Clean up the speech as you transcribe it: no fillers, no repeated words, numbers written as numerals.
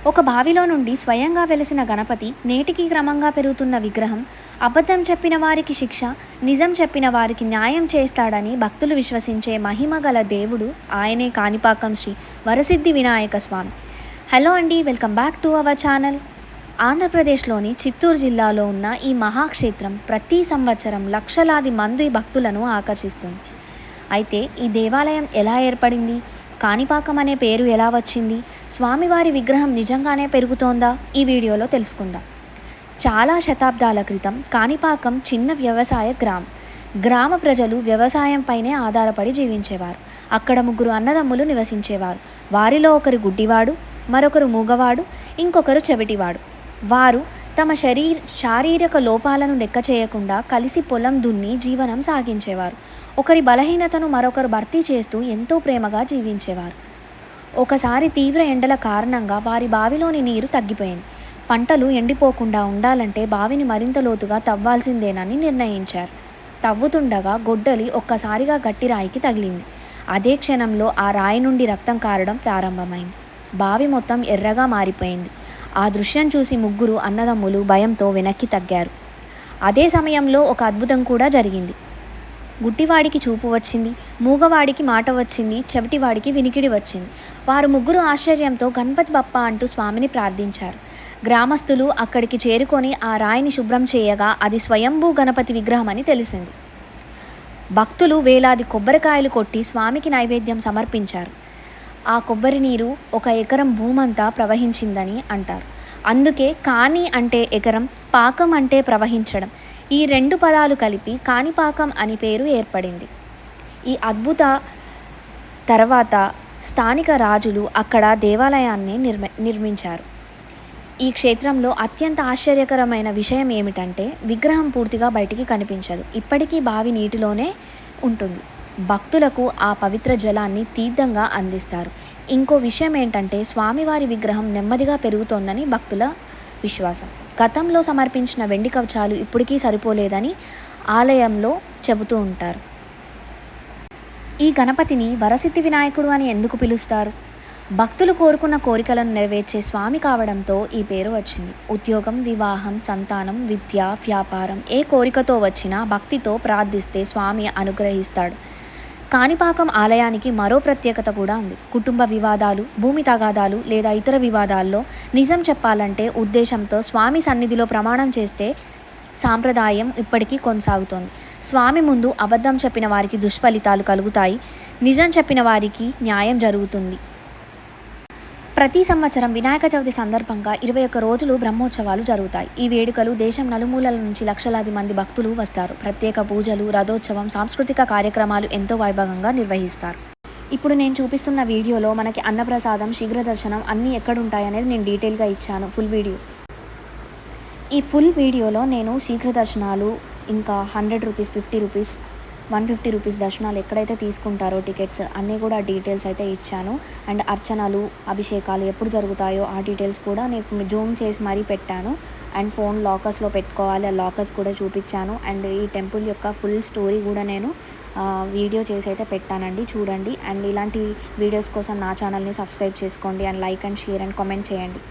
ఒక బావిలో నుండి స్వయంగా వెలిసిన గణపతి నేటికి క్రమంగా పెరుగుతున్న విగ్రహం, అబద్ధం చెప్పిన వారికి శిక్ష, నిజం చెప్పిన వారికి న్యాయం చేస్తాడని భక్తులు విశ్వసించే మహిమ గల దేవుడు ఆయనే కాణిపాకం శ్రీ వరసిద్ధి వినాయక స్వామి. హలో అండి, welcome back to our channel. ఆంధ్రప్రదేశ్లోని చిత్తూరు జిల్లాలో ఉన్న ఈ మహాక్షేత్రం ప్రతి సంవత్సరం లక్షలాది మంది భక్తులను ఆకర్షిస్తుంది. అయితే ఈ దేవాలయం ఎలా ఏర్పడింది, కాణిపాకం అనే పేరు ఎలా వచ్చింది, స్వామివారి విగ్రహం నిజంగానే పెరుగుతోందా, ఈ వీడియోలో తెలుసుకుందాం. చాలా శతాబ్దాల క్రితం కాణిపాకం చిన్న వ్యవసాయ గ్రామ ప్రజలు వ్యవసాయంపైనే ఆధారపడి జీవించేవారు. అక్కడ ముగ్గురు అన్నదమ్ములు నివసించేవారు. వారిలో ఒకరు గుడ్డివాడు, మరొకరు మూగవాడు, ఇంకొకరు చెవిటివాడు. వారు తమ శారీరక లోపాలను లెక్క చేయకుండా కలిసి పొలం దున్ని జీవనం సాగించేవారు. ఒకరి బలహీనతను మరొకరు భర్తీ చేస్తూ ఎంతో ప్రేమగా జీవించేవారు. ఒకసారి తీవ్ర ఎండల కారణంగా వారి బావిలోని నీరు తగ్గిపోయింది. పంటలు ఎండిపోకుండా ఉండాలంటే బావిని మరింత లోతుగా తవ్వాల్సిందేనని నిర్ణయించారు. తవ్వుతుండగా గొడ్డలి ఒక్కసారిగా గట్టి రాయికి తగిలింది. అదే క్షణంలో ఆ రాయి నుండి రక్తం కారడం ప్రారంభమైంది. బావి మొత్తం ఎర్రగా మారిపోయింది. ఆ దృశ్యం చూసి ముగ్గురు అన్నదమ్ములు భయంతో వెనక్కి తగ్గారు. అదే సమయంలో ఒక అద్భుతం కూడా జరిగింది. గుడ్డివాడికి చూపు వచ్చింది, మూగవాడికి మాట వచ్చింది, చెవిటివాడికి వినికిడి వచ్చింది. వారు ముగ్గురు ఆశ్చర్యంతో గణపతి బప్ప అంటూ స్వామిని ప్రార్థించారు. గ్రామస్తులు అక్కడికి చేరుకొని ఆ రాయిని శుభ్రం చేయగా అది స్వయంభూ గణపతి విగ్రహం అని తెలిసింది. భక్తులు వేలాది కొబ్బరికాయలు కొట్టి స్వామికి నైవేద్యం సమర్పించారు. ఆ కొబ్బరి నీరు 1 ఎకరం భూమంతా ప్రవహించిందని అంటారు. అందుకే కాణి అంటే ఎకరం, పాకం అంటే ప్రవహించడం. ఈ 2 పదాలు కలిపి కాణిపాకం అని పేరు ఏర్పడింది. ఈ అద్భుత తర్వాత స్థానిక రాజులు అక్కడ దేవాలయాన్ని నిర్మించారు. ఈ క్షేత్రంలో అత్యంత ఆశ్చర్యకరమైన విషయం ఏమిటంటే విగ్రహం పూర్తిగా బయటికి కనిపించదు. ఇప్పటికీ బావి నీటిలోనే ఉంటుంది. భక్తులకు ఆ పవిత్ర జలాన్ని తీర్థంగా అందిస్తారు. ఇంకో విషయం ఏంటంటే స్వామివారి విగ్రహం నెమ్మదిగా పెరుగుతోందని భక్తుల విశ్వాసం. గతంలో సమర్పించిన వెండి కవచాలు ఇప్పటికీ సరిపోలేదని ఆలయంలో చెబుతూ ఉంటారు. ఈ గణపతిని వరసిద్ధి వినాయకుడు అని ఎందుకు పిలుస్తారు? భక్తులు కోరుకున్న కోరికలను నెరవేర్చే స్వామి కావడంతో ఈ పేరు వచ్చింది. ఉద్యోగం, వివాహం, సంతానం, విద్య, వ్యాపారం ఏ కోరికతో వచ్చినా భక్తితో ప్రార్థిస్తే స్వామి అనుగ్రహిస్తాడు. కాణిపాకం ఆలయానికి మరో ప్రత్యేకత కూడా ఉంది. కుటుంబ వివాదాలు, భూమి తగాదాలు లేదా ఇతర వివాదాల్లో నిజం చెప్పాలంటే ఉద్దేశంతో స్వామి సన్నిధిలో ప్రమాణం చేస్తే సాంప్రదాయం ఇప్పటికీ కొనసాగుతోంది. స్వామి ముందు అబద్ధం చెప్పిన వారికి దుష్ఫలితాలు కలుగుతాయి, నిజం చెప్పిన వారికి న్యాయం జరుగుతుంది. ప్రతి సంవత్సరం వినాయక చవితి సందర్భంగా 21 రోజులు బ్రహ్మోత్సవాలు జరుగుతాయి. ఈ వేడుకలు దేశం నలుమూలల నుంచి లక్షలాది మంది భక్తులు వస్తారు. ప్రత్యేక పూజలు, రథోత్సవం, సాంస్కృతిక కార్యక్రమాలు ఎంతో వైభవంగా నిర్వహిస్తారు. ఇప్పుడు నేను చూపిస్తున్న వీడియోలో మనకి అన్నప్రసాదం, శీఘ్ర దర్శనం అన్నీ ఎక్కడుంటాయనేది నేను డీటెయిల్గా ఇచ్చాను ఫుల్ వీడియో. ఈ ఫుల్ వీడియోలో నేను శీఘ్ర దర్శనాలు, ఇంకా 100 రూపీస్, 50 రూపీస్, 150 రూపీస్ దర్శనాలు ఎక్కడైతే తీసుకుంటారో టికెట్స్ అన్నీ కూడా డీటెయిల్స్ అయితే ఇచ్చాను. అండ్ అర్చనలు, అభిషేకాలు ఎప్పుడు జరుగుతాయో ఆ డీటెయిల్స్ కూడా నేను జూమ్ చేసి మరీ పెట్టాను. అండ్ ఫోన్ లాకర్స్లో పెట్టుకోవాలి, ఆ లాకర్స్ కూడా చూపించాను. అండ్ ఈ టెంపుల్ యొక్క ఫుల్ స్టోరీ కూడా నేను వీడియో చేసి అయితే పెట్టానండి, చూడండి. అండ్ ఇలాంటి వీడియోస్ కోసం నా ఛానల్ని సబ్స్క్రైబ్ చేసుకోండి. And like and share and comment చేయండి.